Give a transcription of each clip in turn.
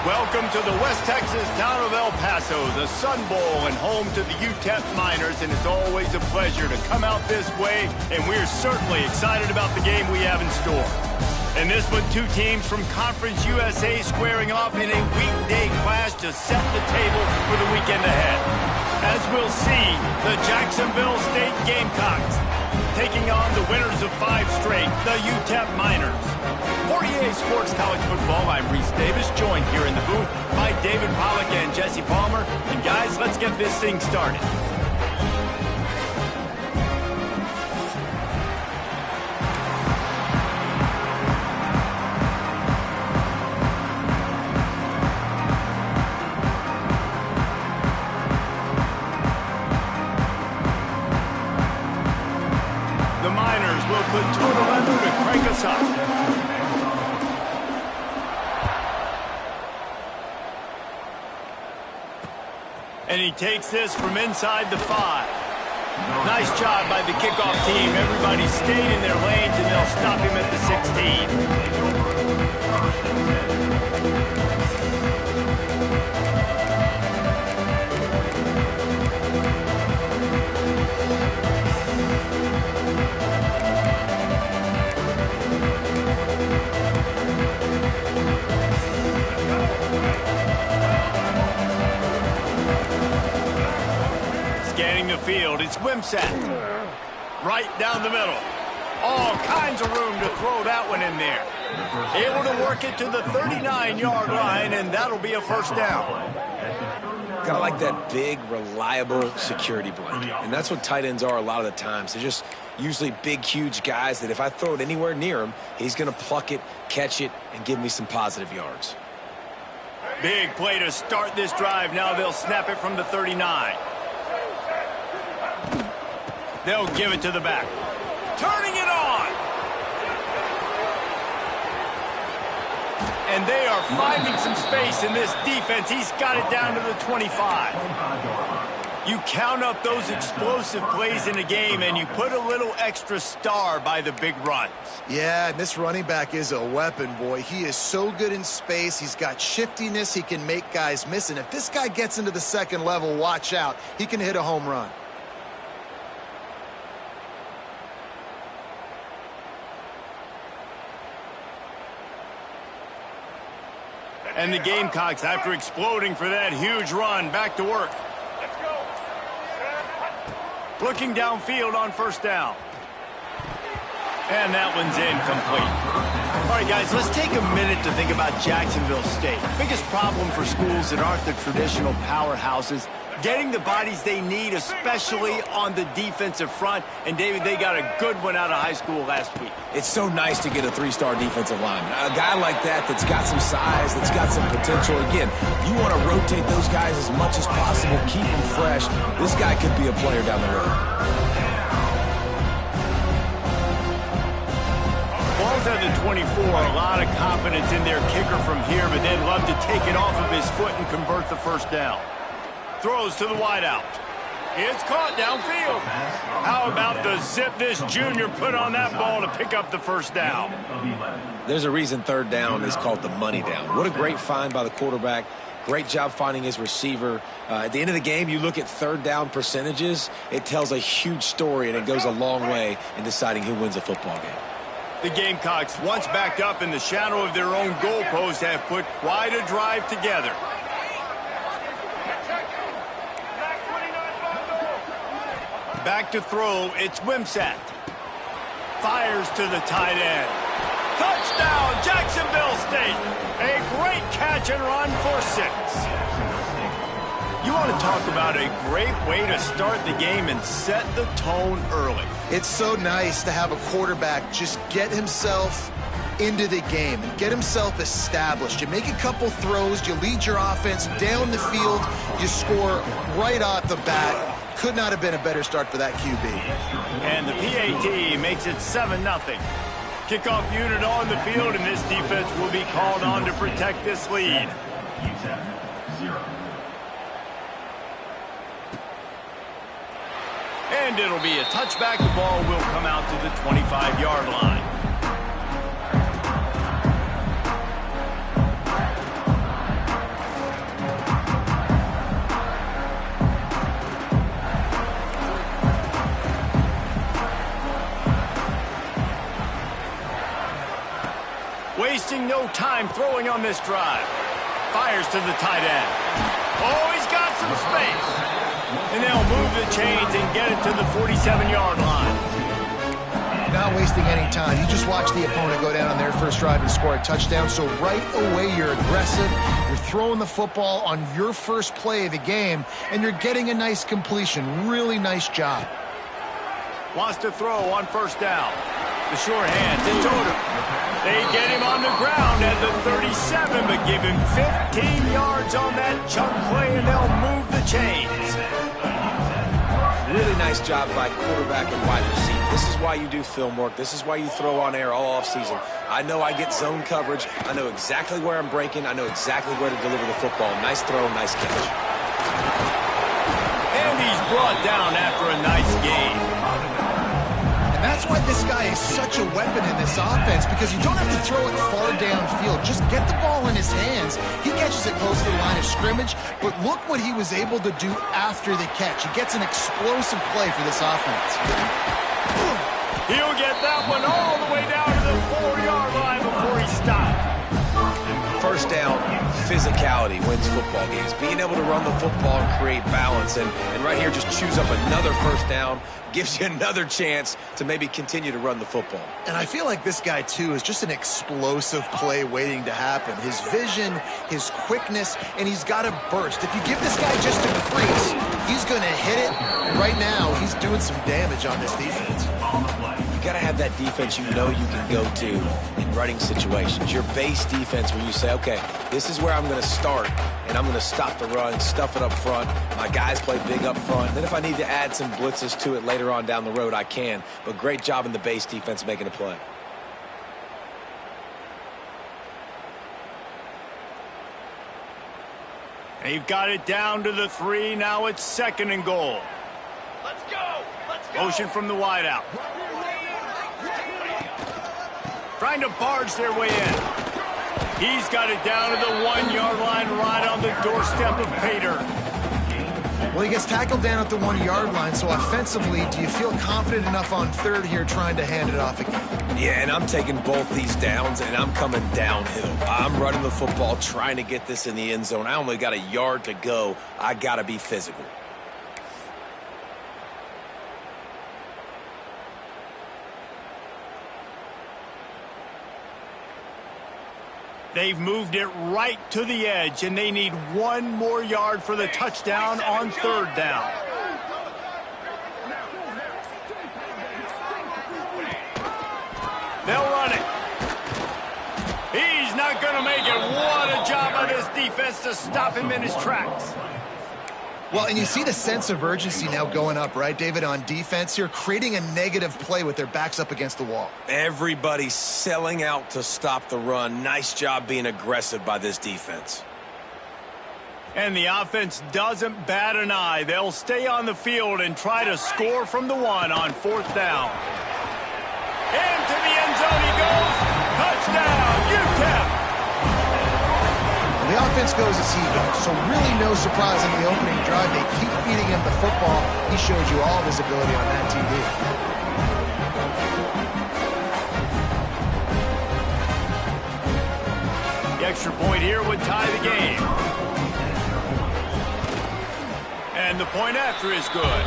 Welcome to the West Texas town of El Paso, the Sun Bowl and home to the UTEP Miners, and it's always a pleasure to come out this way, and we're certainly excited about the game we have in store. In this one, two teams from Conference USA squaring off in a weekday clash to set the table for the weekend ahead. As we'll see, the Jacksonville State Gamecocks taking on the winners of 5 straight, the UTEP Miners. For EA Sports College Football, I'm Reese Davis, joined here in the booth by David Pollack and Jesse Palmer. And guys, let's get this thing started. The Miners will put 2-11 to crank us up. And he takes this from inside the 5. Nice job by the kickoff team. Everybody stayed in their lanes, and they'll stop him at the 16. Scanning the field, it's Wimsatt. Right down the middle. All kinds of room to throw that one in there. Able to work it to the 39-yard line, and that'll be a first down. Kind of like that big, reliable security blanket. And that's what tight ends are a lot of the times. They're just usually big, huge guys that if I throw it anywhere near him, he's going to pluck it, catch it, and give me some positive yards. Big play to start this drive. Now they'll snap it from the 39. They'll give it to the back. Turning it on. And they are finding some space in this defense. He's got it down to the 25. You count up those explosive plays in the game, and you put a little extra star by the big runs. Yeah, and this running back is a weapon, boy. He is so good in space. He's got shiftiness. He can make guys miss. And if this guy gets into the second level, watch out. He can hit a home run. And the Gamecocks, after exploding for that huge run, back to work. Looking downfield on first down. And that one's incomplete. All right, guys, let's take a minute to think about Jacksonville State. Biggest problem for schools that aren't the traditional powerhouses, getting the bodies they need, especially on the defensive front. And, David, they got a good one out of high school last week. It's so nice to get a 3-star defensive lineman. A guy like that's got some size, that's got some potential. Again, you want to rotate those guys as much as possible, keep them fresh. This guy could be a player down the road. Ball's at the 24, a lot of confidence in their kicker from here, but they'd love to take it off of his foot and convert the first down. Throws to the wideout. It's caught downfield. How about the zip this junior put on that ball to pick up the first down? There's a reason third down is called the money down. What a great find by the quarterback. Great job finding his receiver. At the end of the game, you look at third down percentages. It tells a huge story, and it goes a long way in deciding who wins a football game. The Gamecocks, once backed up in the shadow of their own goalpost, have put quite a drive together. Back to throw, it's Wimsatt. Fires to the tight end. Touchdown, Jacksonville State. A great catch and run for 6. You want to talk about a great way to start the game and set the tone early. It's so nice to have a quarterback just get himself into the game and get himself established. You make a couple throws, you lead your offense down the field, you score right off the bat. Could not have been a better start for that QB. And the PAT makes it 7-0. Kickoff unit on the field, and this defense will be called on to protect this lead. And it'll be a touchback. The ball will come out to the 25-yard line. time throwing on this drive. Fires to the tight end. Oh, he's got some space. And they'll move the chains and get it to the 47-yard line. Not wasting any time. You just watch the opponent go down on their first drive and score a touchdown. So right away, you're aggressive. You're throwing the football on your first play of the game, and you're getting a nice completion. Really nice job. Wants to throw on first down. The short hands. It's Odom. They get him on the ground at the 37, but give him 15 yards on that chunk play, and they'll move the chains. Really nice job by quarterback and wide receiver. This is why you do film work. This is why you throw on air all offseason. I know I get zone coverage. I know exactly where I'm breaking. I know exactly where to deliver the football. Nice throw, nice catch. And he's brought down after a nice gain. And that's why this guy is such a weapon in this offense, because you don't have to throw it far downfield. Just get the ball in his hands. He catches it close to the line of scrimmage, but look what he was able to do after the catch. He gets an explosive play for this offense. He'll get that one all the way down to the 4-yard line before he stopped. First down, physicality wins football games. Being able to run the football and create balance. And right here, just choose up another first down. Gives you another chance to maybe continue to run the football. And I feel like this guy, too, is just an explosive play waiting to happen. His vision, his quickness, and he's got a burst. If you give this guy just a crease, he's going to hit it. Right now, he's doing some damage on this defense. You got to have that defense you know you can go to in running situations. Your base defense where you say, okay, this is where I'm going to start, and I'm going to stop the run, stuff it up front. My guys play big up front. Then if I need to add some blitzes to it later on down the road, I can. But great job in the base defense making a play. They've got it down to the 3. Now it's 2nd and goal. Let's go! Let's go! Motion from the wideout. Trying to barge their way in. He's got it down to the 1-yard line right on the doorstep of Pater. Well, he gets tackled down at the 1-yard line, so offensively, do you feel confident enough on 3rd here trying to hand it off again? Yeah, and I'm taking both these downs, and I'm coming downhill. I'm running the football, trying to get this in the end zone. I only got a yard to go. I got to be physical. They've moved it right to the edge, and they need 1 more yard for the touchdown on 3rd down. They'll run it. He's not going to make it. What a job by this defense to stop him in his tracks. Well, and you see the sense of urgency now going up, right, David, on defense here, creating a negative play with their backs up against the wall. Everybody's selling out to stop the run. Nice job being aggressive by this defense. And the offense doesn't bat an eye. They'll stay on the field and try to score from the 1 on 4th down. Into the end zone he goes. Touchdown, UTEP. The offense goes as he goes, so really no surprise in the opening drive. They keep feeding him the football. He shows you all of his ability on that TV. The extra point here would tie the game. And the point after is good.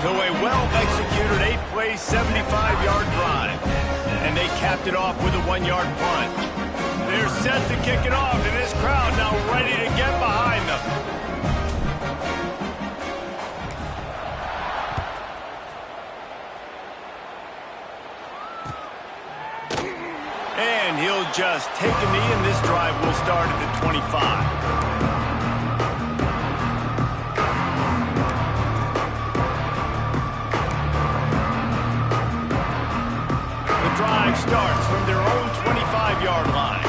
So a well-executed 8-play, 75-yard drive. And they capped it off with a 1-yard punt. They're set to kick it off, and this crowd now ready to get behind them. And he'll just take a knee, and this drive will start at the 25. The drive starts from their own 25-yard line.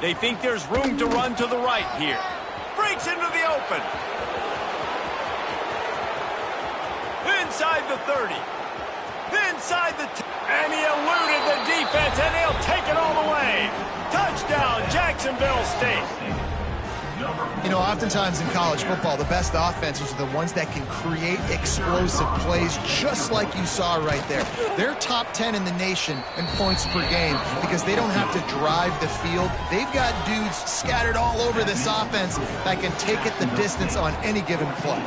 They think there's room to run to the right here. Breaks into the open. Inside the 30. Inside the 10. And he eluded the defense, and he'll take it all the way. Touchdown, Jacksonville State. You know, oftentimes in college football, the best offenses are the ones that can create explosive plays, just like you saw right there. They're top 10 in the nation in points per game because they don't have to drive the field. They've got dudes scattered all over this offense that can take it the distance on any given play.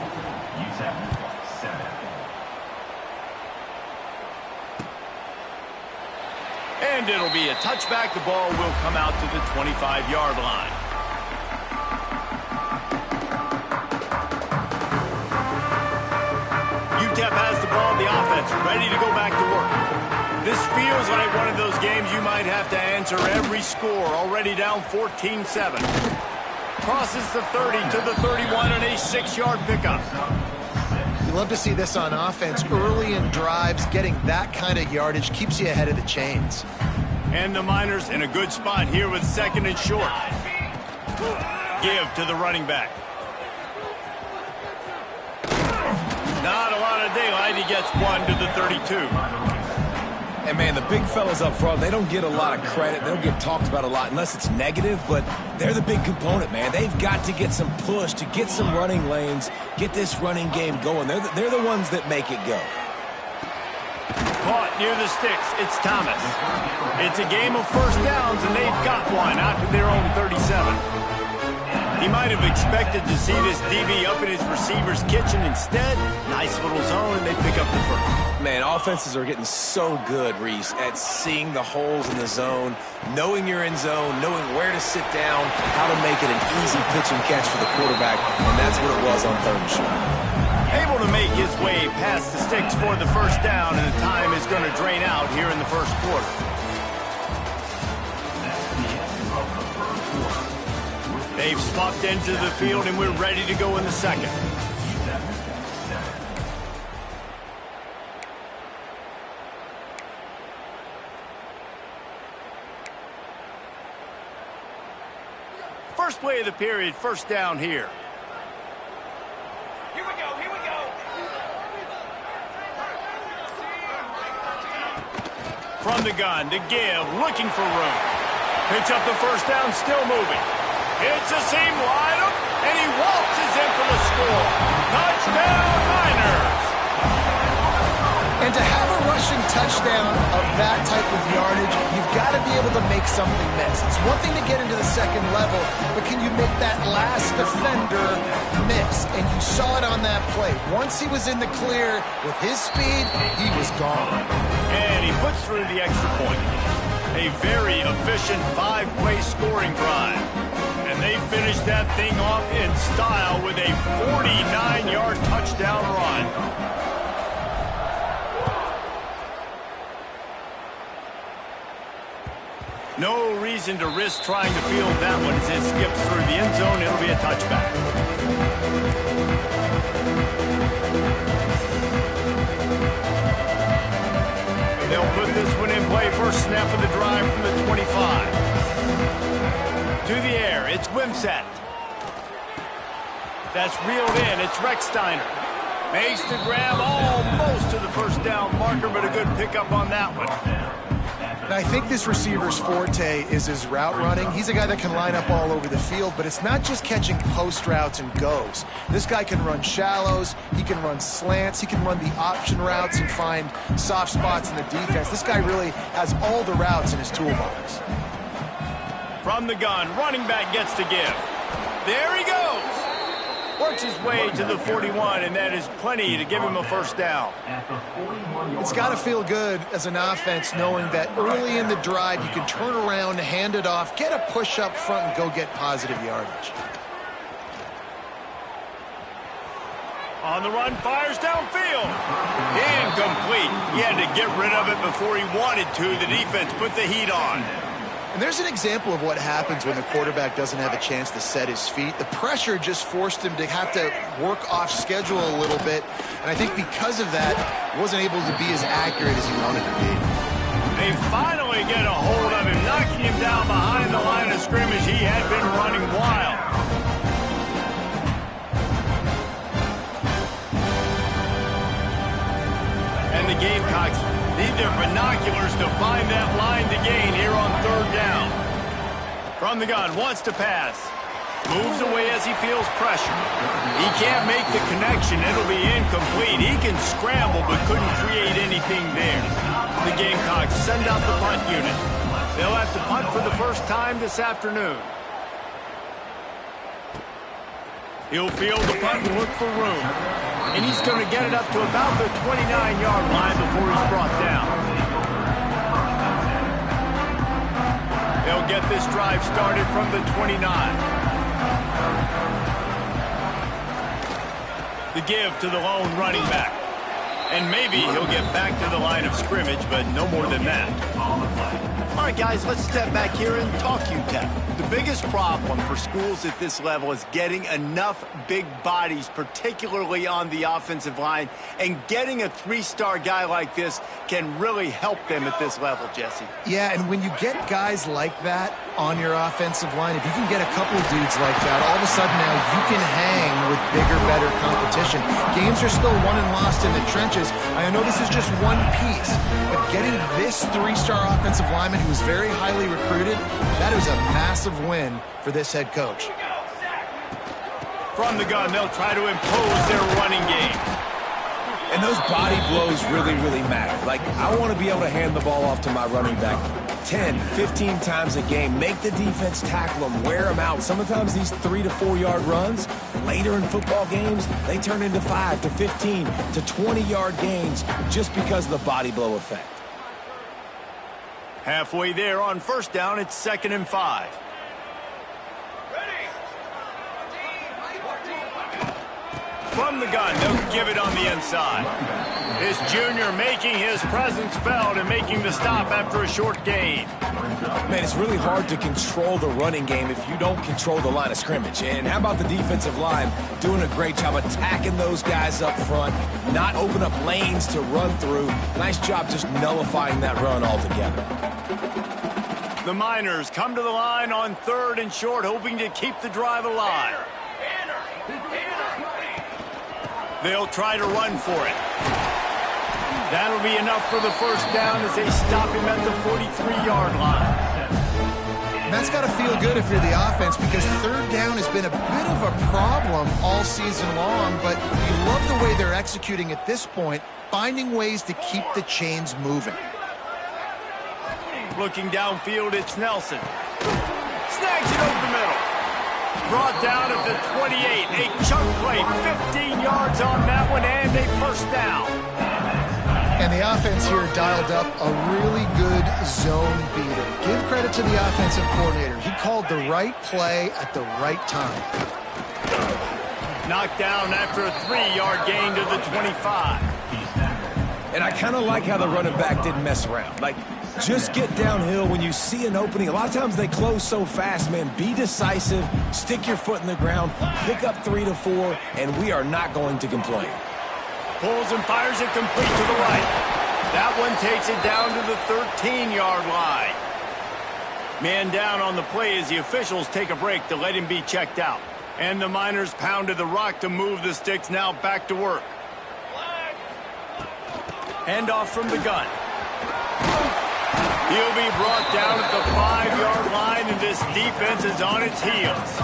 And it'll be a touchback. The ball will come out to the 25-yard line. UTEP has the ball, the offense ready to go back to work. This feels like one of those games you might have to answer every score. Already down 14-7. Crosses the 30 to the 31 and a 6-yard pickup. You love to see this on offense. Early in drives, getting that kind of yardage keeps you ahead of the chains. And the Miners in a good spot here with 2nd and short. Give to the running back. Not a lot of daylight. He gets one to the 32. And, man, the big fellas up front, they don't get a lot of credit. They don't get talked about a lot unless it's negative, but they're the big component, man. They've got to get some push, to get some running lanes, get this running game going. They're the ones that make it go. Caught near the sticks. It's Thomas. It's a game of first downs, and they've got one out to their own 37. He might have expected to see this DB up in his receiver's kitchen. Instead, nice little zone, and they pick up the first. Man, offenses are getting so good, Reese, at seeing the holes in the zone, knowing you're in zone, knowing where to sit down, how to make it an easy pitch and catch for the quarterback, and that's what it was on 3rd and short. Able to make his way past the sticks for the first down, and the time is going to drain out here in the first quarter. They've swapped into the field, and we're ready to go in the second. First play of the period, first down here. Here we go, here we go. From the gun to give, looking for room. Picks up the first down, still moving. It's a seam wide up, and he waltzes in for the score. Touchdown, Miners! And to have a rushing touchdown of that type of yardage, you've got to be able to make something miss. It's one thing to get into the second level, but can you make that last defender miss? And you saw it on that play. Once he was in the clear with his speed, he was gone. And he puts through the extra point. A very efficient 5-play scoring drive. And they finish that thing off in style with a 49-yard touchdown run. No reason to risk trying to field that one as it skips through the end zone. It'll be a touchback. They'll put this one in play. First snap of the drive from the 25. To the air, it's Wimsatt. That's reeled in, it's Recksteiner. Makes the grab almost to the first down marker, but a good pickup on that one. And I think this receiver's forte is his route running. He's a guy that can line up all over the field, but it's not just catching post routes and goes. This guy can run shallows, he can run slants, he can run the option routes and find soft spots in the defense. This guy really has all the routes in his toolbox. From the gun, running back gets to give. There he goes. Works his way to the 41, and that is plenty to give him a first down. It's got to feel good as an offense knowing that early in the drive you can turn around, hand it off, get a push up front, and go get positive yardage. On the run, fires downfield. Incomplete. He had to get rid of it before he wanted to. The defense put the heat on. And there's an example of what happens when the quarterback doesn't have a chance to set his feet. The pressure just forced him to have to work off schedule a little bit. And I think because of that, he wasn't able to be as accurate as he wanted to be. They finally get a hold of him, knocking him down behind the line of scrimmage. He had been running wild. And the Gamecocks need their binoculars to find that line to gain here on third down. From the gun, wants to pass. Moves away as he feels pressure. He can't make the connection. It'll be incomplete. He can scramble but couldn't create anything there. The Gamecocks send out the punt unit. They'll have to punt for the first time this afternoon. He'll field the punt and look for room. And he's going to get it up to about the 29-yard line before he's brought down. They'll get this drive started from the 29. The give to the lone running back. And maybe he'll get back to the line of scrimmage, but no more than that. All right, guys, let's step back here and talk UTEP. The biggest problem for schools at this level is getting enough big bodies, particularly on the offensive line, and getting a three-star guy like this can really help them at this level, Jesse. Yeah, and when you get guys like that on your offensive line, if you can get a couple of dudes like that, all of a sudden now you can hang with bigger, better competition. Games are still won and lost in the trenches. I know this is just one piece, but getting this three-star offensive lineman who was very highly recruited, that is a massive win for this head coach. From the gun, they'll try to impose their running game. And those body blows really, really matter. Like, I want to be able to hand the ball off to my running back 10, 15 times a game. Make the defense tackle them, wear them out. Sometimes these 3 to 4 yard runs, later in football games, they turn into 5 to 15 to 20 yard gains just because of the body blow effect. Halfway there on first down, it's 2nd and 5. From the gun, they'll give it on the inside. This junior making his presence felt and making the stop after a short gain. Man, it's really hard to control the running game if you don't control the line of scrimmage. And how about the defensive line doing a great job attacking those guys up front, not open up lanes to run through. Nice job just nullifying that run altogether. The Miners come to the line on 3rd and short, hoping to keep the drive alive. They'll try to run for it. That'll be enough for the first down as they stop him at the 43-yard line. That's got to feel good if you're the offense, because 3rd down has been a bit of a problem all season long, but you love the way they're executing at this point, finding ways to keep the chains moving. Looking downfield, it's Nelson. Snags it over the middle. Brought down at the 28. A chunk play, 15 yards on that one, and a first down. And the offense here dialed up a really good zone beater. Give credit to the offensive coordinator. He called the right play at the right time. Knocked down after a 3-yard gain to the 25. And I kind of like how the running back didn't mess around. Like, just get downhill when you see an opening. A lot of times they close so fast, man. Be decisive, stick your foot in the ground, pick up 3 to 4, and we are not going to complain. Pulls and fires it complete to the right. That one takes it down to the 13-yard line. Man down on the play as the officials take a break to let him be checked out. And the Miners pounded the rock to move the sticks, now back to work. Handoff from the gun. He'll be brought down at the 5-yard line, and this defense is on its heels.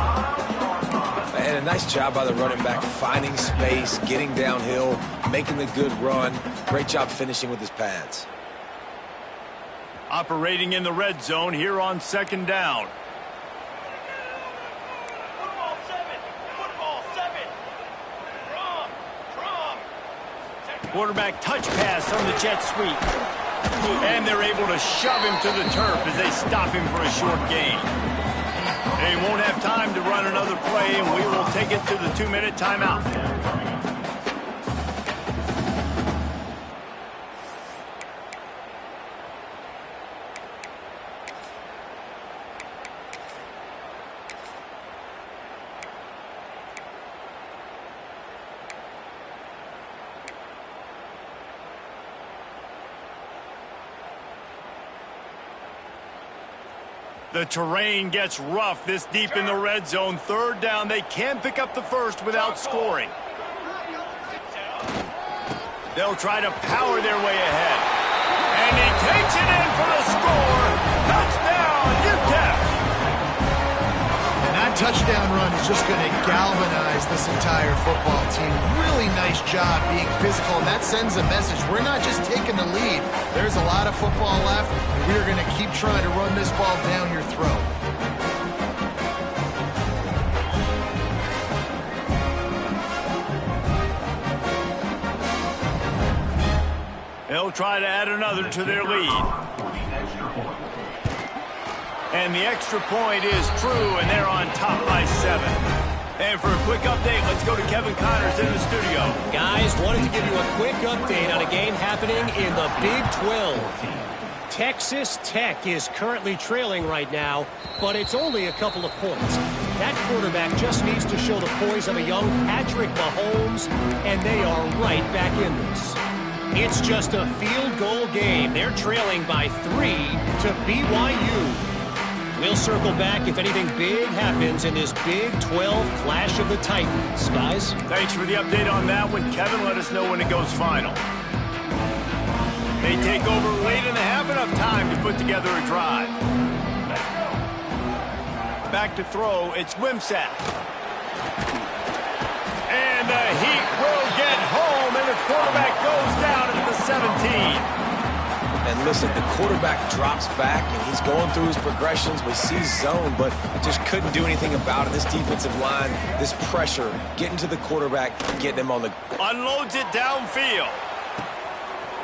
And a nice job by the running back, finding space, getting downhill, making the good run. Great job finishing with his pads. Operating in the red zone here on 2nd down. Football 7. Drum. Quarterback touch pass on the jet sweep. And they're able to shove him to the turf as they stop him for a short gain. They won't have time to run another play, and we will take it to the 2-minute timeout. The terrain gets rough this deep in the red zone. 3rd down. They can pick up the first without scoring. They'll try to power their way ahead. And he takes it in for the score. Touchdown, UTEP. And that's touchdown run is just going to galvanize this entire football team. Really nice job being physical, and that sends a message. We're not just taking the lead. There's a lot of football left, and we're going to keep trying to run this ball down your throat. They'll try to add another to their lead. And the extra point is true, and they're on top by 7. And for a quick update, let's go to Kevin Connors in the studio. Guys, wanted to give you a quick update on a game happening in the Big 12. Texas Tech is currently trailing right now, but it's only a couple of points. That quarterback just needs to show the poise of a young Patrick Mahomes, and they are right back in this. It's just a field goal game. They're trailing by 3 to BYU. We'll circle back if anything big happens in this Big 12 clash of the Titans. Guys? Thanks for the update on that one. Kevin, let us know when it goes final. They take over late in the half, enough time to put together a drive. Back to throw, it's Wimsatt. And the Heat will get home, and the quarterback goes down at the 17. And listen, the quarterback drops back, and he's going through his progressions. We see zone, but just couldn't do anything about it. This defensive line, this pressure, getting to the quarterback, getting him on the... Unloads it downfield.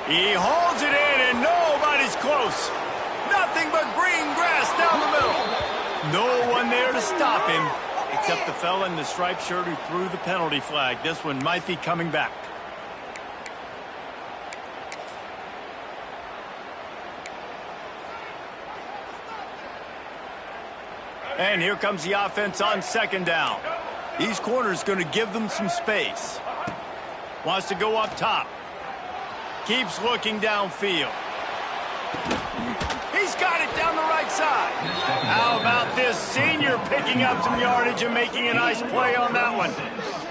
He holds it in, and nobody's close. Nothing but green grass down the middle. No one there to stop him, except the fella in the striped shirt who threw the penalty flag. This one might be coming back. And here comes the offense on second down. These corners going to give them some space. Wants to go up top. Keeps looking downfield. He's got it down the right side. How about this senior picking up some yardage and making a nice play on that one?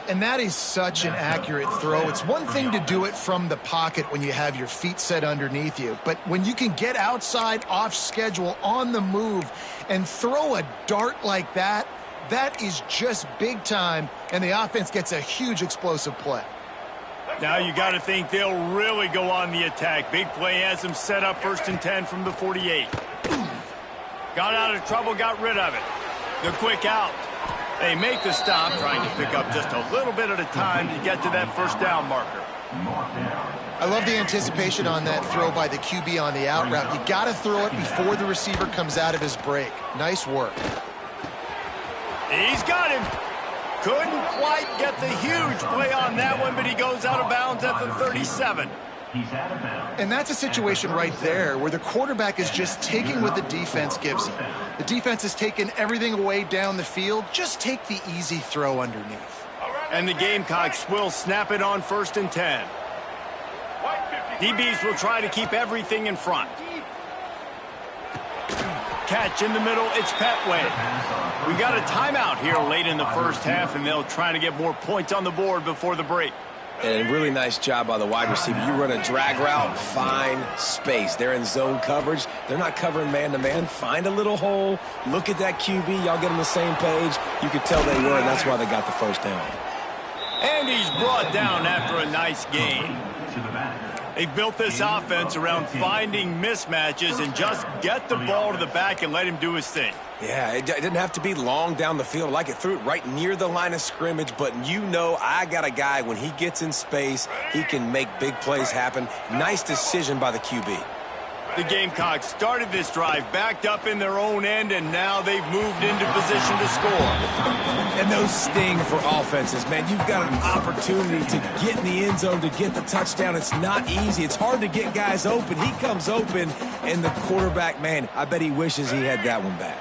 And that is such an accurate throw. It's one thing to do it from the pocket when you have your feet set underneath you, but when you can get outside, off schedule, on the move, and throw a dart like that, that is just big time, and the offense gets a huge explosive play. Now you got to think they'll really go on the attack. Big play has them set up 1st and 10 from the 48. Got out of trouble, got rid of it. The quick out. They make the stop, trying to pick up just a little bit at a time to get to that first down marker. I love the anticipation on that throw by the QB on the out route. You got to throw it before the receiver comes out of his break. Nice work. He's got him. Couldn't quite get the huge play on that one, but he goes out of bounds at the 37. And that's a situation right there where the quarterback is just taking what the defense gives him. The defense has taken everything away down the field. Just take the easy throw underneath. And the Gamecocks will snap it on 1st and 10. DBs will try to keep everything in front. Catch in the middle, it's Petway. We got a timeout here late in the first half, and they'll try to get more points on the board before the break. And a really nice job by the wide receiver. You run a drag route, find space. They're in zone coverage. They're not covering man-to-man. Find a little hole. Look at that QB. Y'all get on the same page. You could tell they were, and that's why they got the first down. And he's brought down after a nice game. They've built this offense around finding mismatches and just get the ball to the back and let him do his thing. Yeah, it didn't have to be long down the field. Like it threw it right near the line of scrimmage, but you know I got a guy, when he gets in space, he can make big plays happen. Nice decision by the QB. The Gamecocks started this drive backed up in their own end, and now they've moved into position to score. And those sting for offenses, man. You've got an opportunity to get in the end zone to get the touchdown. It's not easy. It's hard to get guys open. He comes open, and the quarterback, man, I bet he wishes he had that one back.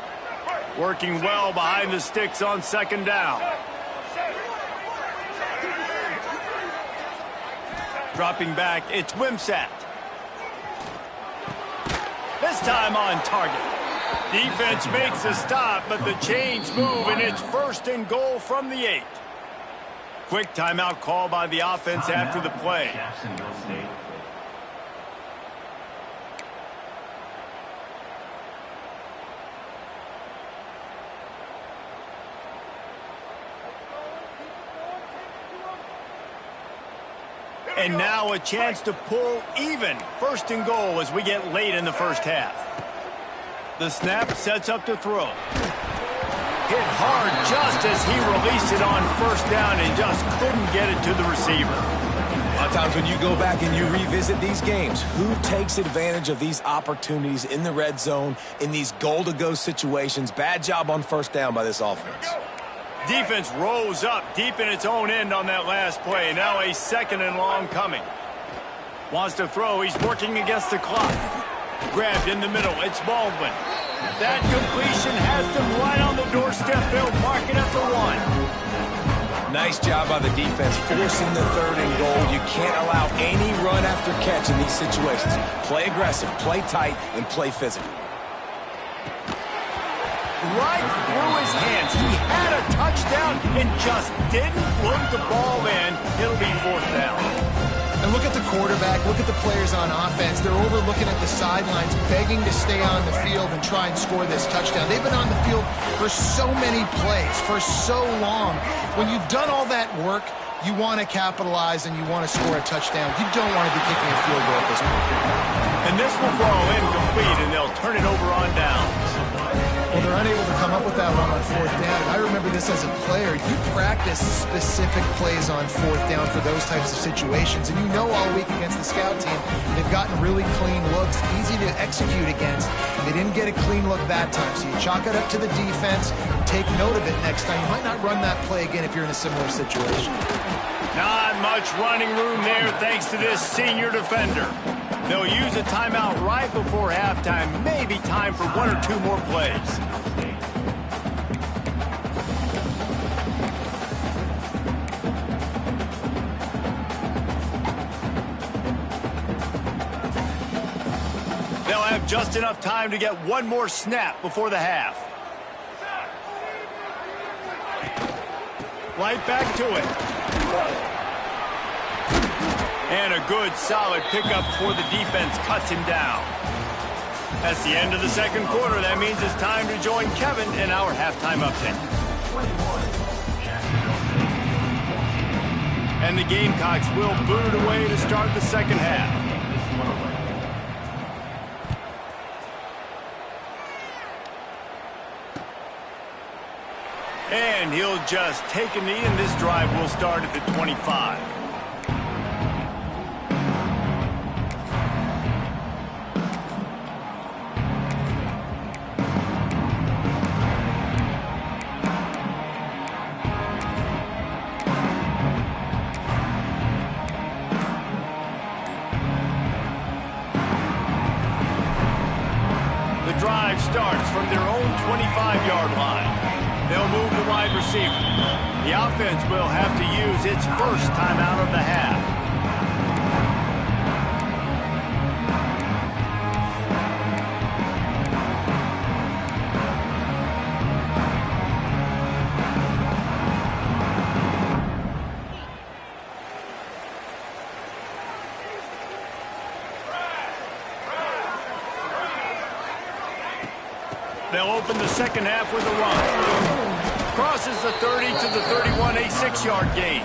Working well behind the sticks on second down. Dropping back, it's Wimsatt. This time on target. Defense makes a stop, but the chains move, and it's 1st and goal from the 8. Quick timeout call by the offense after the play. And now a chance to pull even. First and goal as we get late in the first half. The snap sets up to throw. Hit hard just as he released it on first down and just couldn't get it to the receiver. A lot of times when you go back and you revisit these games, who takes advantage of these opportunities in the red zone, in these goal-to-go situations? Bad job on first down by this offense. Defense rolls up deep in its own end on that last play. Now a second and long coming. Wants to throw. He's working against the clock. Grabbed in the middle. It's Baldwin. That completion has them right on the doorstep. They'll mark it at the 1. Nice job by the defense forcing the third and goal. You can't allow any run after catch in these situations. Play aggressive, play tight, and play physical. Right through his hands. He had a touchdown and just didn't put the ball in. It'll be fourth down. And look at the quarterback, look at the players on offense. They're overlooking at the sidelines, begging to stay on the field and try and score this touchdown. They've been on the field for so many plays, for so long. When you've done all that work, you want to capitalize and you want to score a touchdown. You don't want to be kicking a field goal at this point. And this will fall incomplete, and they'll turn it over on downs. Well, they're unable to come up with that one on fourth down. And I remember this as a player. You practice specific plays on fourth down for those types of situations. And you know all week against the scout team, they've gotten really clean looks, easy to execute against. They didn't get a clean look that time. So you chalk it up to the defense, take note of it next time. You might not run that play again if you're in a similar situation. Not much running room there thanks to this senior defender. They'll use a timeout right before halftime. Maybe time for 1 or 2 more plays. They'll have just enough time to get one more snap before the half. Right back to it. And a good, solid pickup before the defense cuts him down. That's the end of the second quarter. That means it's time to join Kevin in our halftime update. And the Gamecocks will boot it away to start the second half. And he'll just take a knee, and this drive will start at the 25. The drive starts from their own 25-yard line. They'll move the wide receiver. The offense will have to use its first timeout of the half. They'll open the second half with a run. Crosses the 30 to the 31, a 6-yard gain.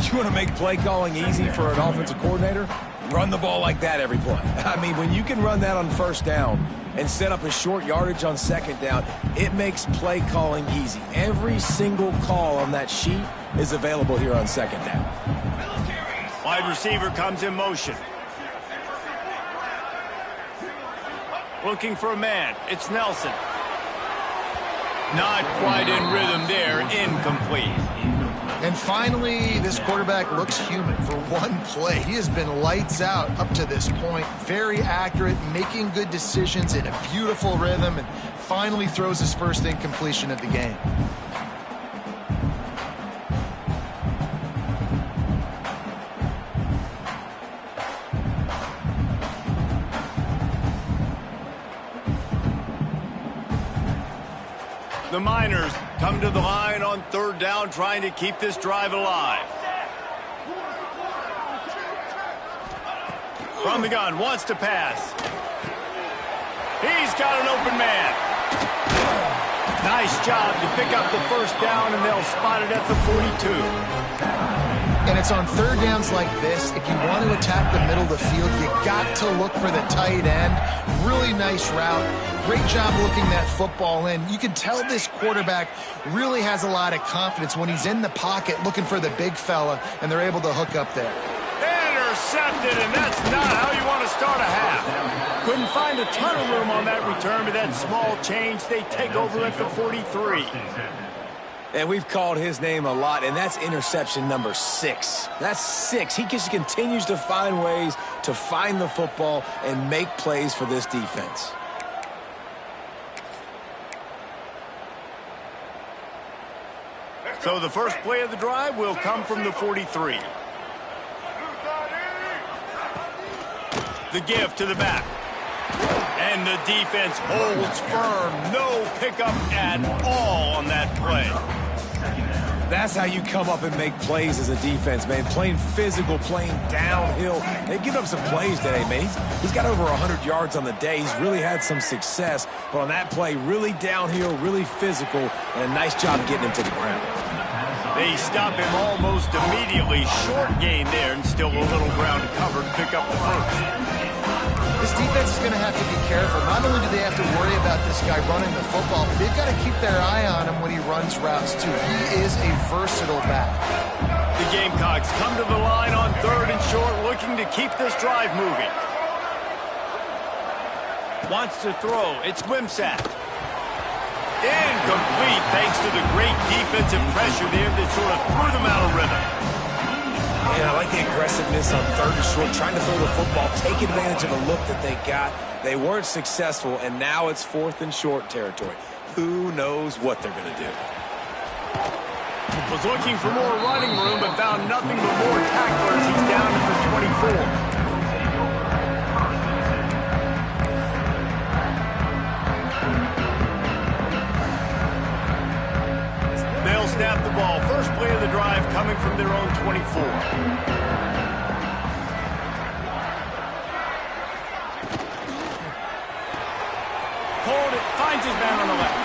You want to make play calling easy for an offensive coordinator? Run the ball like that every play. I mean, when you can run that on first down and set up a short yardage on second down, it makes play calling easy. Every single call on that sheet is available here on second down. Wide receiver comes in motion. Looking for a man. It's Nelson. Not quite in rhythm there. Incomplete. And finally, this quarterback looks human for one play. He has been lights out up to this point. Very accurate, making good decisions in a beautiful rhythm, and finally throws his first incompletion of the game. The Miners come to the line on third down, trying to keep this drive alive. From the gun, wants to pass. He's got an open man. Nice job to pick up the first down, and they'll spot it at the 42. And it's on third downs like this. If you want to attack the middle of the field, you got to look for the tight end. Really nice route. Great job looking that football in. You can tell this quarterback really has a lot of confidence when he's in the pocket looking for the big fella, and they're able to hook up there. Intercepted, and that's not how you want to start a half. Couldn't find a ton of room on that return, but that small change, they take over at the 43. And we've called his name a lot, and that's interception number 6. That's 6. He just continues to find ways to find the football and make plays for this defense. So the first play of the drive will come from the 43. The give to the back. And the defense holds firm. No pickup at all on that play. That's how you come up and make plays as a defense, man. Playing physical, playing downhill. They've given up some plays today, man. He's got over 100 yards on the day. He's really had some success. But on that play, really downhill, really physical, and a nice job getting him to the ground. They stop him almost immediately. Short gain there, and still a little ground to cover to pick up the first. This defense is going to have to be careful. Not only do they have to worry about this guy running the football, but they've got to keep their eye on him when he runs routes, too. He is a versatile back. The Gamecocks come to the line on third and short, looking to keep this drive moving. Wants to throw. It's Wimsatt. Incomplete, thanks to the great defensive pressure there that sort of threw them out of rhythm. Yeah, I like the aggressiveness on third and short, trying to throw the football, take advantage of a look that they got. They weren't successful, and now it's fourth and short territory. Who knows what they're going to do? Was looking for more running room, but found nothing but more tacklers. He's down to the 24. They'll snap the ball. First play of the drive coming from their own 24. Hold it, finds his man on the left.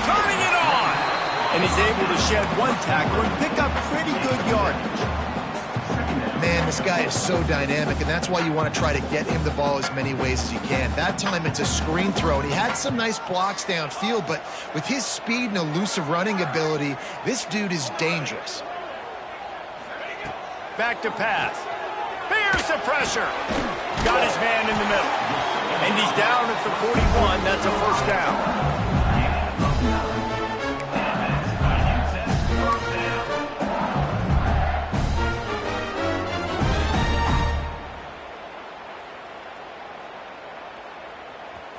Turning it on! And he's able to shed one tackle and pick up pretty good yardage. Man, this guy is so dynamic, and that's why you want to try to get him the ball as many ways as you can. That time it's a screen throw, and he had some nice blocks downfield, but with his speed and elusive running ability, this dude is dangerous. Back to pass. Here's the pressure. Got his man in the middle. And he's down at the 41. That's a first down.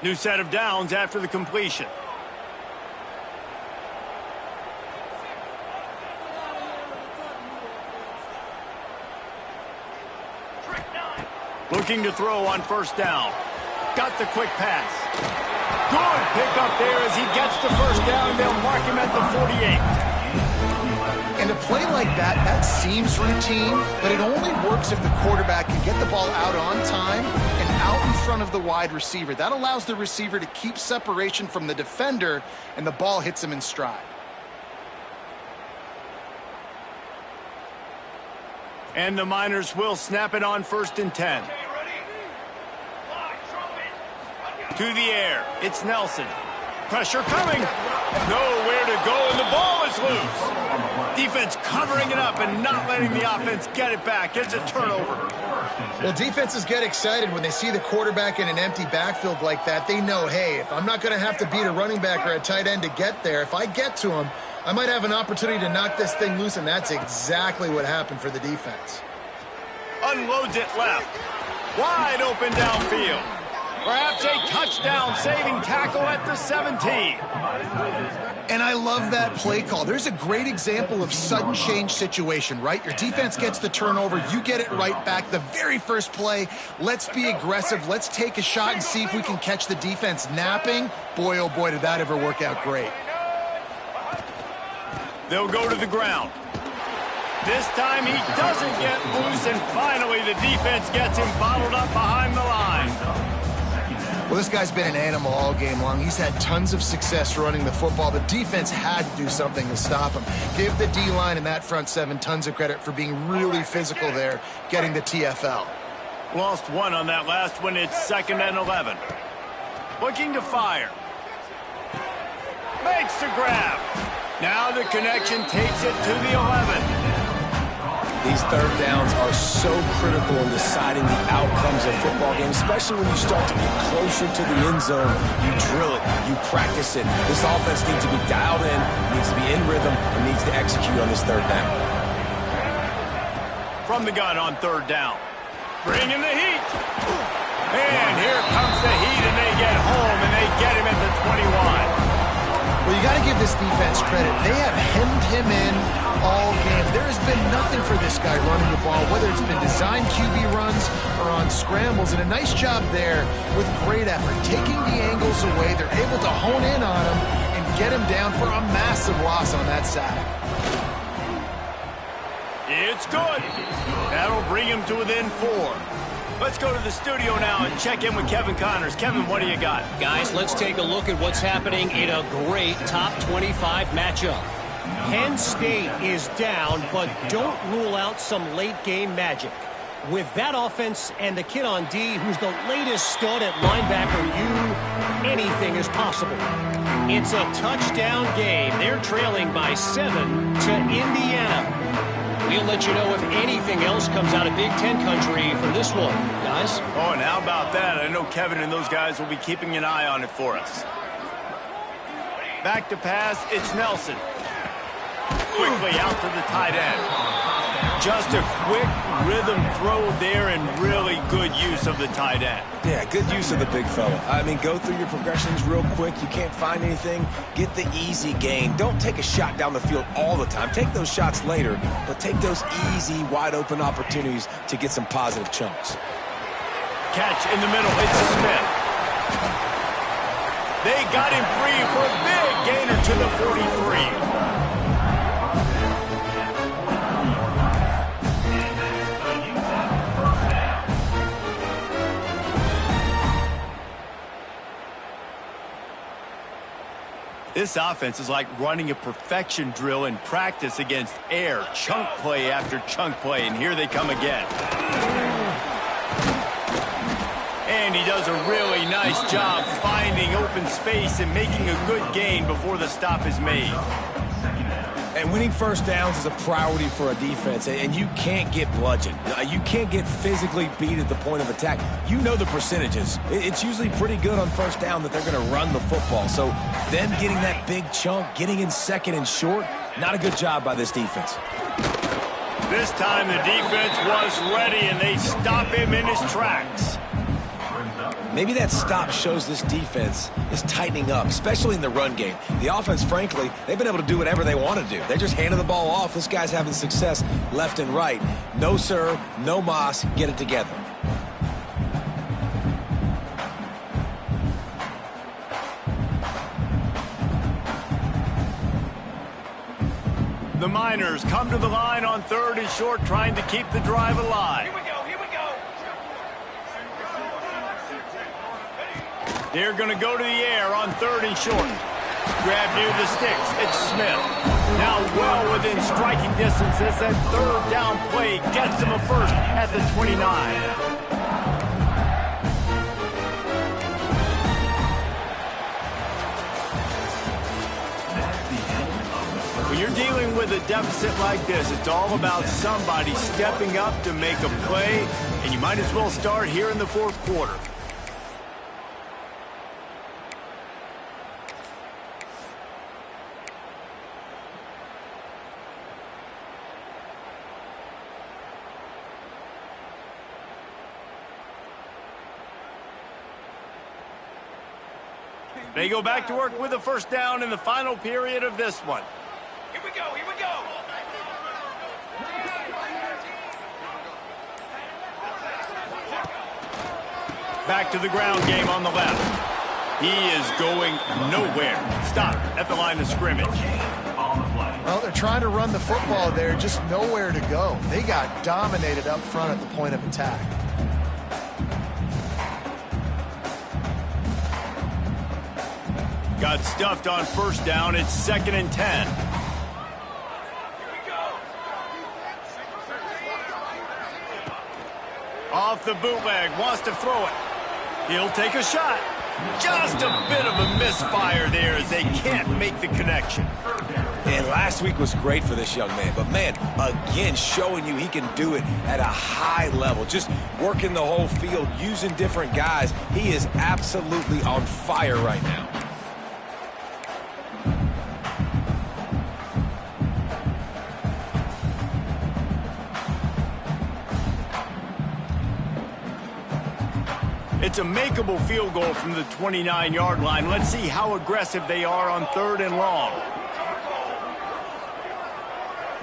New set of downs after the completion. Looking to throw on first down. Got the quick pass. Good pickup there as he gets the first down. They'll mark him at the 48. And a play like that, that seems routine, but it only works if the quarterback can get the ball out on time and out in front of the wide receiver. That allows the receiver to keep separation from the defender, and the ball hits him in stride. And the Miners will snap it on first and 10. To the air. It's Nelson. Pressure coming. Nowhere to go, and the ball is loose. Defense covering it up and not letting the offense get it back. It's a turnover. Well, defenses get excited when they see the quarterback in an empty backfield like that. They know, hey, if I'm not going to have to beat a running back or a tight end to get there, if I get to him, I might have an opportunity to knock this thing loose, and that's exactly what happened for the defense. Unloads it left. Wide open downfield. Perhaps a touchdown-saving tackle at the 17. And I love that play call. There's a great example of sudden change situation, right? Your defense gets the turnover. You get it right back. The very first play, let's be aggressive. Let's take a shot and see if we can catch the defense napping. Boy, oh boy, did that ever work out great. They'll go to the ground. This time he doesn't get loose, and finally the defense gets him bottled up behind the line. Well, this guy's been an animal all game long. He's had tons of success running the football. The defense had to do something to stop him. Give the D-line and that front seven tons of credit for being really physical there, getting the TFL. Lost one on that last one. It's 2nd and 11. Looking to fire. Makes the grab. Now the connection takes it to the 11. These third downs are so critical in deciding the outcomes of football games, especially when you start to get closer to the end zone. You drill it, you practice it. This offense needs to be dialed in, needs to be in rhythm, and needs to execute on this third down. From the gun on 3rd down. Bringing the heat. And here comes the heat, and they get home, and they get him at the 21. Well, you got to give this defense credit. They have hemmed him in all game. There has been nothing for this guy running the ball, whether it's been designed QB runs or on scrambles, and a nice job there with great effort. Taking the angles away, they're able to hone in on him and get him down for a massive loss on that sack. It's good. That'll bring him to within 4. Let's go to the studio now and check in with Kevin Connors. Kevin, what do you got? Guys, let's take a look at what's happening in a great top 25 matchup. Penn State is down, but don't rule out some late-game magic. With that offense and the kid on D, who's the latest stud at linebacker U, anything is possible. It's a touchdown game. They're trailing by 7 to Indiana. We'll let you know if anything else comes out of Big Ten country for this one, guys. Oh, and how about that? I know Kevin and those guys will be keeping an eye on it for us. Back to pass, it's Nelson. Quickly out to the tight end. Just a quick rhythm throw there and really good use of the tight end. Yeah, good use of the big fella. I mean, go through your progressions real quick. You can't find anything. Get the easy gain. Don't take a shot down the field all the time. Take those shots later, but take those easy, wide-open opportunities to get some positive chunks. Catch in the middle. It's Smith. They got him free for a big gainer to the 43. This offense is like running a perfection drill in practice against air. Chunk play after chunk play, and here they come again. And he does a really nice job finding open space and making a good gain before the stop is made. And winning first downs is a priority for a defense, and you can't get bludgeoned. You can't get physically beat at the point of attack. You know the percentages. It's usually pretty good on first down that they're going to run the football. So them getting that big chunk, getting in second and short, not a good job by this defense. This time the defense was ready, and they stop him in his tracks. Maybe that stop shows this defense is tightening up, especially in the run game. The offense, frankly, they've been able to do whatever they want to do. They're just handing the ball off. This guy's having success left and right. No sir, no mas, get it together. The Miners come to the line on 3rd and short, trying to keep the drive alive. They're going to go to the air on 3rd and short. Grab near the sticks. It's Smith. Now well within striking distance as that 3rd down play gets him a first at the 29. When you're dealing with a deficit like this, it's all about somebody stepping up to make a play, and you might as well start here in the 4th quarter. They go back to work with a first down in the final period of this one. Here we go, here we go. Back to the ground game on the left. He is going nowhere. Stop at the line of scrimmage. Well, they're trying to run the football there, just nowhere to go. They got dominated up front at the point of attack. Got stuffed on first down. It's 2nd and 10. Off the bootleg, wants to throw it. He'll take a shot. Just a bit of a misfire there as they can't make the connection. And last week was great for this young man. But, man, again, showing you he can do it at a high level. Just working the whole field, using different guys. He is absolutely on fire right now. It's a makeable field goal from the 29-yard line. Let's see how aggressive they are on 3rd and long.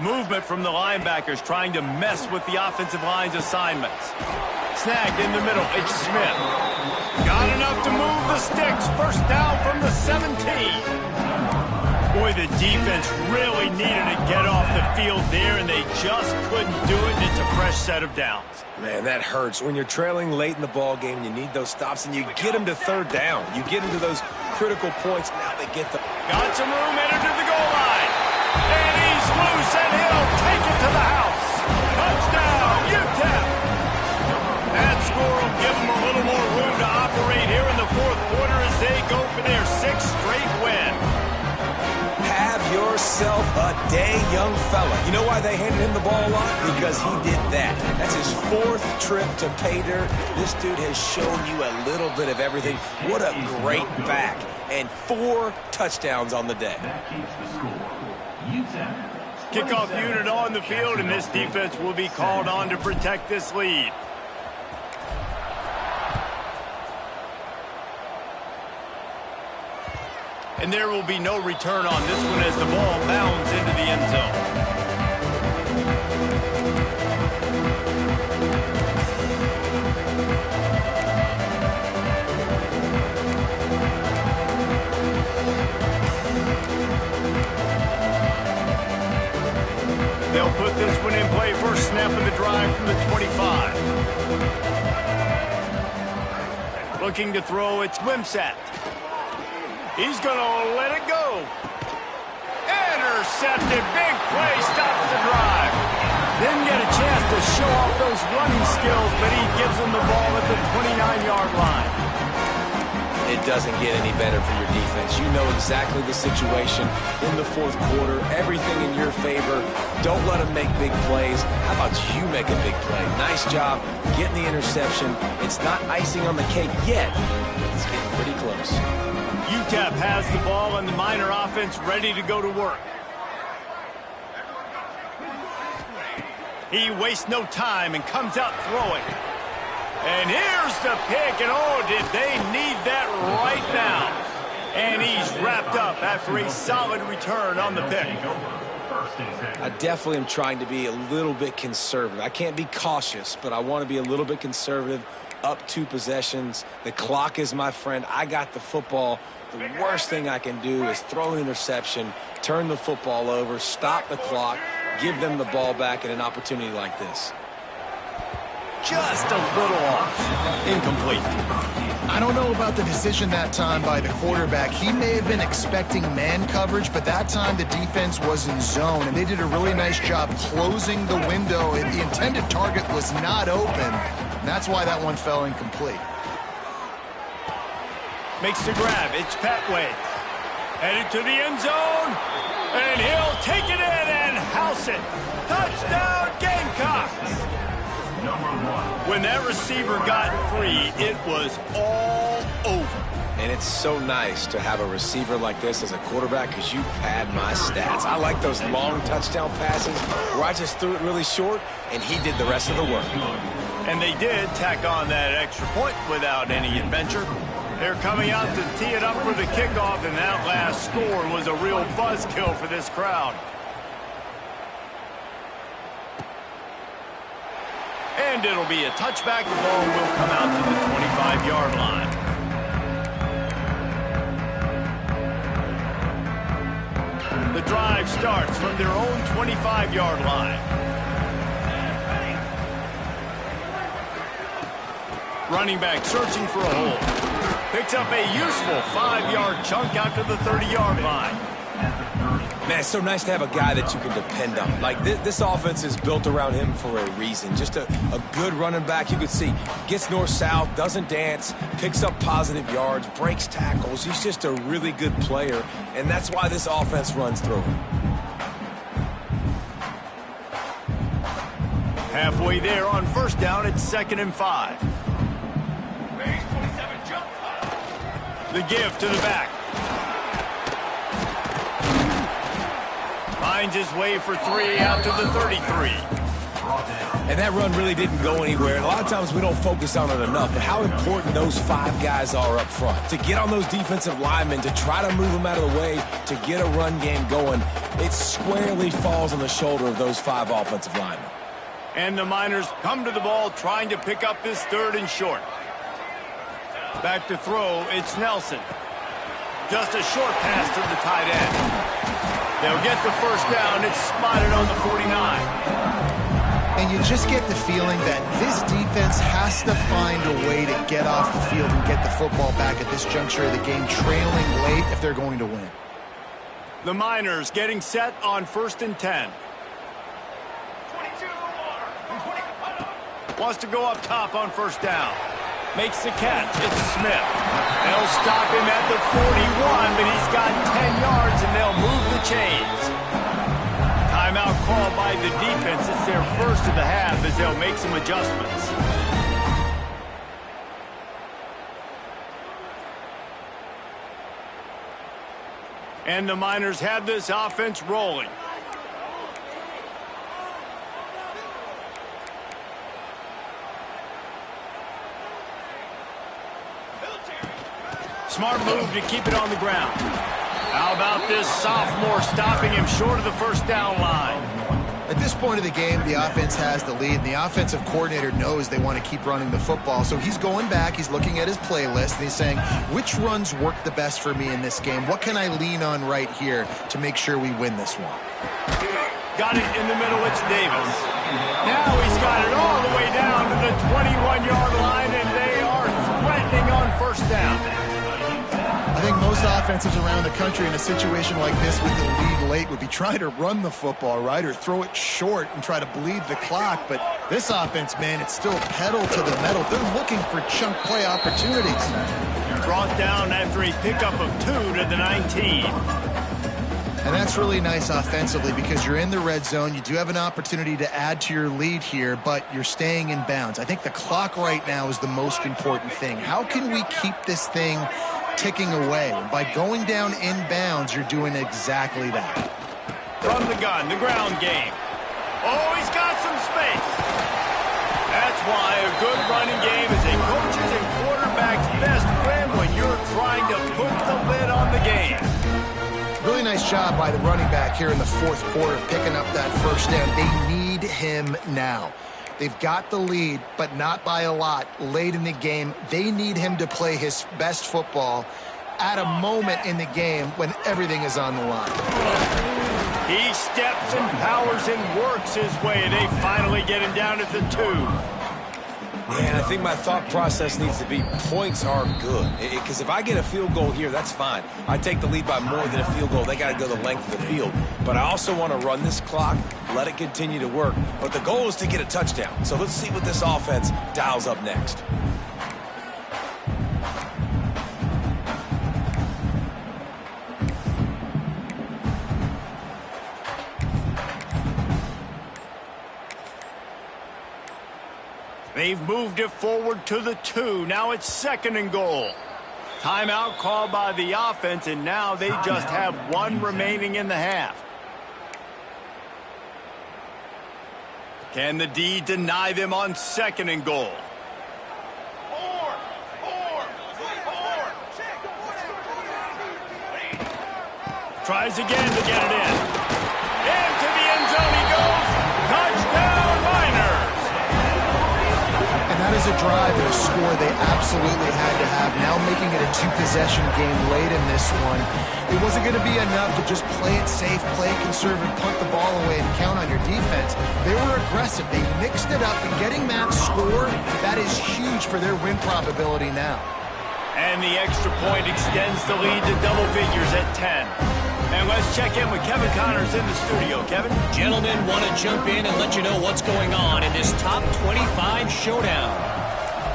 Movement from the linebackers trying to mess with the offensive line's assignments. Snagged in the middle. It's Smith. Got enough to move the sticks. First down from the 17. Boy, the defense really needed to get off the field there, and they just couldn't do it, and it's a fresh set of downs. Man, that hurts. When you're trailing late in the ball game, you need those stops, and you get them to 3rd down. You get them to those critical points. Now they get the... Got some room, headed to the goal line. And he's loose, and he'll take it to the house. Touchdown, UTEP. That score will give them a little more room to operate here in the 4th quarter as they go for their 6th straight win. Have yourself a day, young fella. You know why they handed him the ball a lot? Because he did that. That's his 4th trip to pay dirt. This dude has shown you a little bit of everything. What a great back. And 4 touchdowns on the day. Kickoff unit on the field, and this defense will be called on to protect this lead. And there will be no return on this one as the ball bounds into the end zone. They'll put this one in play. First snap of the drive from the 25. Looking to throw, it's Wimsatt. He's going to let it go. Intercepted. Big play. Stops the drive. Didn't get a chance to show off those running skills, but he gives them the ball at the 29-yard line. It doesn't get any better for your defense. You know exactly the situation in the 4th quarter. Everything in your favor. Don't let them make big plays. How about you make a big play? Nice job getting the interception. It's not icing on the cake yet, but it's getting pretty close. UTEP has the ball and the Miner offense ready to go to work. He wastes no time and comes out throwing. And here's the pick, and oh, did they need that right now. And he's wrapped up after a solid return on the pick. I definitely am trying to be a little bit conservative. I can't be cautious, but I want to be a little bit conservative. Up 2 possessions. The clock is my friend. I got the football. The worst thing I can do is throw an interception, turn the football over, stop the clock, give them the ball back at an opportunity like this. Just a little off. Incomplete. I don't know about the decision that time by the quarterback. He may have been expecting man coverage, but that time the defense was in zone, and they did a really nice job closing the window. The intended target was not open. And that's why that one fell incomplete. Makes the grab. It's Petway. Headed to the end zone. And he'll take it in and house it. Touchdown, Gamecocks. When that receiver got free, it was all over. And it's so nice to have a receiver like this as a quarterback because you pad my stats. I like those long touchdown passes where I just threw it really short and he did the rest of the work. And they did tack on that extra point without any adventure. They're coming out to tee it up for the kickoff, and that last score was a real buzzkill for this crowd. And it'll be a touchback. The ball will come out to the 25-yard line. The drive starts from their own 25-yard line. Running back searching for a hole. Picks up a useful 5-yard chunk out to the 30-yard line. Man, it's so nice to have a guy that you can depend on. Like, this offense is built around him for a reason. Just a good running back. You can see, gets north-south, doesn't dance, picks up positive yards, breaks tackles. He's just a really good player, and that's why this offense runs through him. Halfway there on first down, it's 2nd and 5. The give to the back. Finds his way for 3 out to the 33. And that run really didn't go anywhere. And a lot of times we don't focus on it enough, but how important those 5 guys are up front. To get on those defensive linemen, to try to move them out of the way, to get a run game going, it squarely falls on the shoulder of those 5 offensive linemen. And the Miners come to the ball trying to pick up this 3rd and short. Back to throw, it's Nelson. Just a short pass to the tight end. They'll get the first down. It's spotted on the 49. And you just get the feeling that this defense has to find a way to get off the field and get the football back at this juncture of the game, trailing late if they're going to win. The Miners getting set on 1st and 10. Wants to go up top on first down. Makes the catch. It's Smith. They'll stop him at the 41, but he's got 10 yards, and they'll move the chains. Timeout called by the defense. It's their first of the half as they'll make some adjustments. And the Miners have this offense rolling. Smart move to keep it on the ground. How about this sophomore stopping him short of the first down line? At this point of the game, the offense has the lead, and the offensive coordinator knows they want to keep running the football. So he's going back, he's looking at his playlist, and he's saying, which runs work the best for me in this game? What can I lean on right here to make sure we win this one? Got it in the middle, it's Davis. Now he's got it all the way down to the 21-yard line, and they are threatening on first down. I think most offenses around the country in a situation like this with the lead late would be trying to run the football, right, or throw it short and try to bleed the clock. But this offense, man, it's still pedal to the metal. They're looking for chunk play opportunities. Brought down after a pickup of 2 to the 19. And that's really nice offensively because you're in the red zone. You do have an opportunity to add to your lead here, but you're staying in bounds. I think the clock right now is the most important thing. How can we keep this thing ticking away? And by going down in bounds, you're doing exactly that. From the gun, the ground game. Oh, he's got some space. That's why a good running game is a coach's and quarterback's best friend when you're trying to put the lid on the game. Really nice job by the running back here in the 4th quarter picking up that first down. They need him now. They've got the lead, but not by a lot late in the game. They need him to play his best football at a moment in the game when everything is on the line. He steps and powers and works his way. They finally get him down at the 2. Man, I think my thought process needs to be points are good. Because if I get a field goal here, that's fine. I take the lead by more than a field goal. They got to go the length of the field. But I also want to run this clock, let it continue to work. But the goal is to get a touchdown. So let's see what this offense dials up next. They've moved it forward to the 2. Now it's 2nd and goal. Timeout called by the offense, and now they just have 1 remaining in the half. Can the D deny them on 2nd and goal? Tries again to get it in. Into the end zone he goes. Touchdown, Miners. And that is a drive and a score they absolutely had to have. Now making it a 2-possession game late in this one. It wasn't going to be enough to just play it safe, play conservative, punt the ball away, and count on your defense. They were aggressive. They mixed it up, and getting that score, that is huge for their win probability now. And the extra point extends the lead to double figures at 10. And let's check in with Kevin Connors in the studio. Kevin? Gentlemen, want to jump in and let you know what's going on in this top 25 showdown.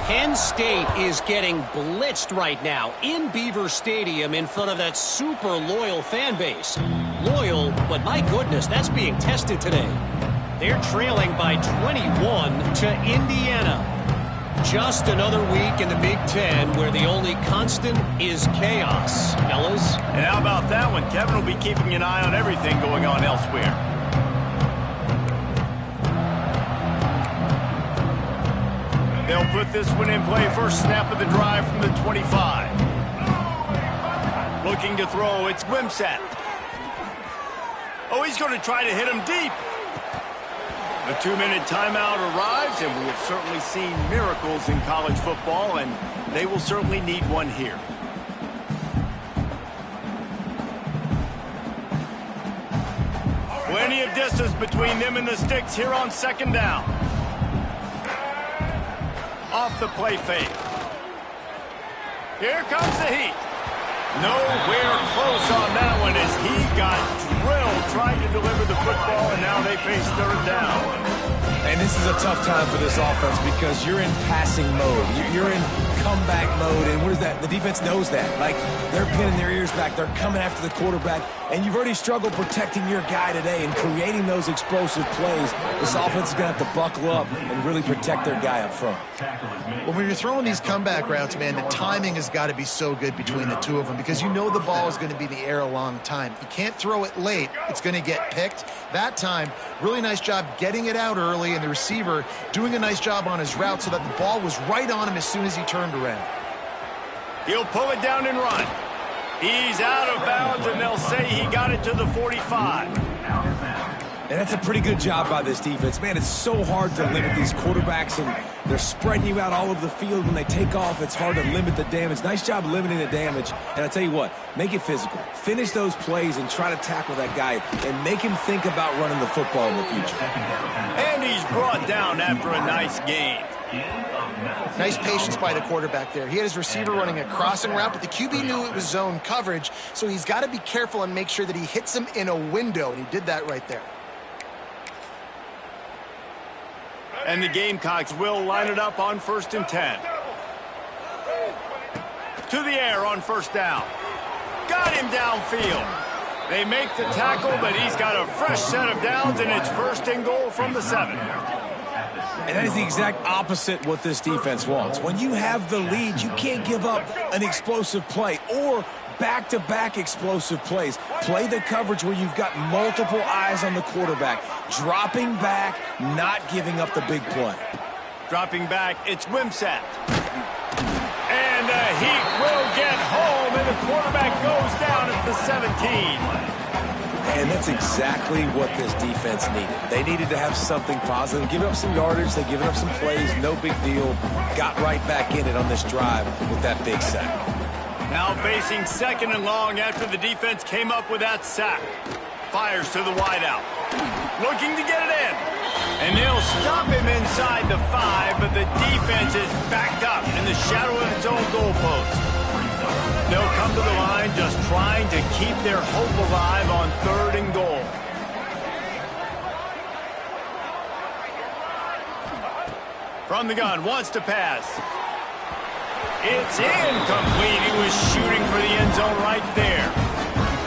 Penn State is getting blitzed right now in Beaver Stadium in front of that super loyal fan base. Loyal, but my goodness, that's being tested today. They're trailing by 21 to Indiana. Just another week in the Big Ten where the only constant is chaos, fellas. And how about that one? Kevin will be keeping an eye on everything going on elsewhere. They'll put this one in play. First snap of the drive from the 25. Looking to throw, it's Wimsatt. Oh, he's going to try to hit him deep. The 2-minute timeout arrives, and we have certainly seen miracles in college football, and they will certainly need one here. Plenty of distance between them and the sticks here on second down. Off the play fake. Here comes the heat. Nowhere close on that one as he got drilled trying to deliver the football, and now they face third down. And this is a tough time for this offense because you're in passing mode. You're in comeback mode, and what is that? The defense knows that. Like, they're pinning their ears back. They're coming after the quarterback, and you've already struggled protecting your guy today and creating those explosive plays. This offense is going to have to buckle up and really protect their guy up front. Well, when you're throwing these comeback routes, man, the timing has got to be so good between the two of them because you know the ball is going to be in the air a long time. You can't throw it late. It's going to get picked. That time, really nice job getting it out early, and the receiver doing a nice job on his route so that the ball was right on him as soon as he turned around. He'll pull it down and run. He's out of bounds, and they'll say he got it to the 45. And that's a pretty good job by this defense. Man, it's so hard to limit these quarterbacks, and they're spreading you out all over the field. When they take off, it's hard to limit the damage. Nice job limiting the damage. And I tell you what, make it physical. Finish those plays and try to tackle that guy and make him think about running the football in the future. And he's brought down after a nice gain. Nice patience by the quarterback there. He had his receiver running a crossing route, but the QB knew it was zone coverage, so he's got to be careful and make sure that he hits him in a window, and he did that right there. And the Gamecocks will line it up on 1st and 10. To the air on first down. Got him downfield. They make the tackle, but he's got a fresh set of downs, and it's 1st and goal from the 7. And that is the exact opposite what this defense wants. When you have the lead, you can't give up an explosive play or back-to-back explosive plays. Play the coverage where you've got multiple eyes on the quarterback. Dropping back, not giving up the big play. Dropping back, it's Wimsatt. And the Heat will get home, and the quarterback goes down at the 17. And that's exactly what this defense needed. They needed to have something positive. Give up some yardage. They given up some plays. No big deal. Got right back in it on this drive with that big sack. Now facing 2nd and long after the defense came up with that sack. Fires to the wideout. Looking to get it in. And they'll stop him inside the 5, but the defense is backed up in the shadow of its own goalpost. They'll come to the line just trying to keep their hope alive on 3rd and goal. From the gun, wants to pass. It's incomplete. He was shooting for the end zone right there.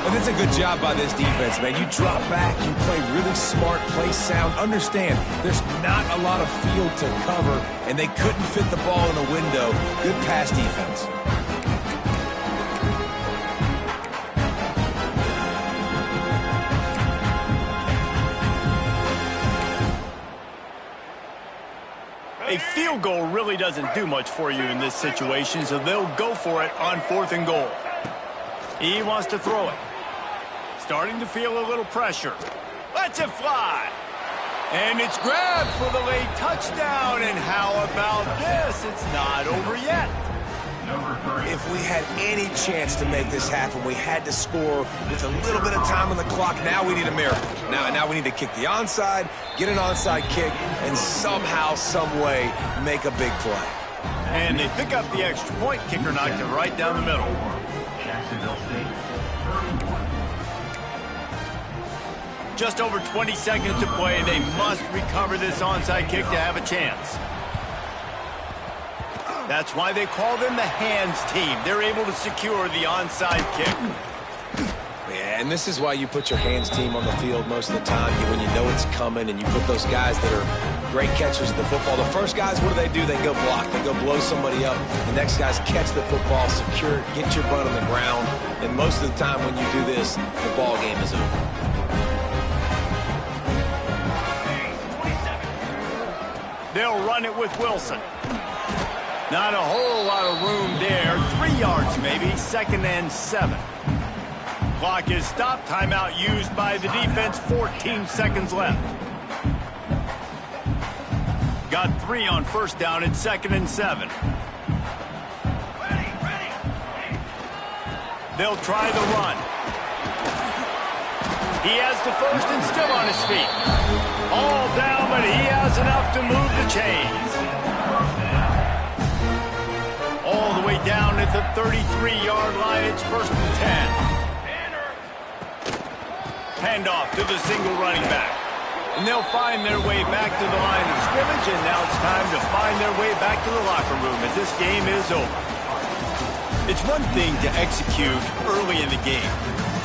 And that's a good job by this defense, man. You drop back, you play really smart, play sound. Understand, there's not a lot of field to cover, and they couldn't fit the ball in a window. Good pass defense. A field goal really doesn't do much for you in this situation, so they'll go for it on 4th and goal. He wants to throw it. Starting to feel a little pressure. Lets it fly. And it's grabbed for the late touchdown. And how about this? It's not over yet. If we had any chance to make this happen, we had to score with a little bit of time on the clock. Now we need a miracle. Now we need to kick the onside, get an onside kick, and somehow, some way, make a big play. And they pick up the extra point. Kicker knocked it right down the middle. Just over 20 seconds to play. They must recover this onside kick to have a chance. That's why they call them the hands team. They're able to secure the onside kick. Yeah, and this is why you put your hands team on the field most of the time, when you know it's coming, and you put those guys that are great catchers of the football. The first guys, what do? They go block. They go blow somebody up. The next guys catch the football, secure it, get your butt on the ground. And most of the time when you do this, the ball game is over. They'll run it with Wilson. Not a whole lot of room there. 3 yards maybe. 2nd and 7. Clock is stopped. Timeout used by the defense. 14 seconds left. Got 3 on 1st down. It's 2nd and 7. They'll try the run. He has the 1st and still on his feet. All down, but he has enough to move the chains. All the way down at the 33-yard line. It's 1st and 10. Handoff to the single running back. And they'll find their way back to the line of scrimmage, and now it's time to find their way back to the locker room as this game is over. It's one thing to execute early in the game.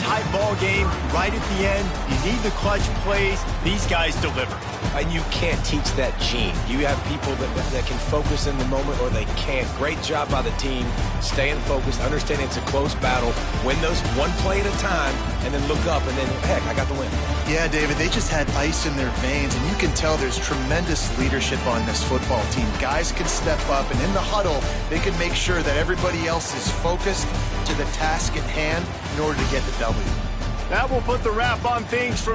Tight ball game, right at the end, you need the clutch plays. These guys deliver. And you can't teach that gene. You have people that can focus in the moment, or they can't. Great job by the team, staying focused, understanding it's a close battle, win those one play at a time, and then look up, and then, heck, I got the win. Yeah, David, they just had ice in their veins, and you can tell there's tremendous leadership on this football team. Guys can step up, and in the huddle, they can make sure that everybody else is focused to the task at hand in order to get the W. That will put the wrap on things from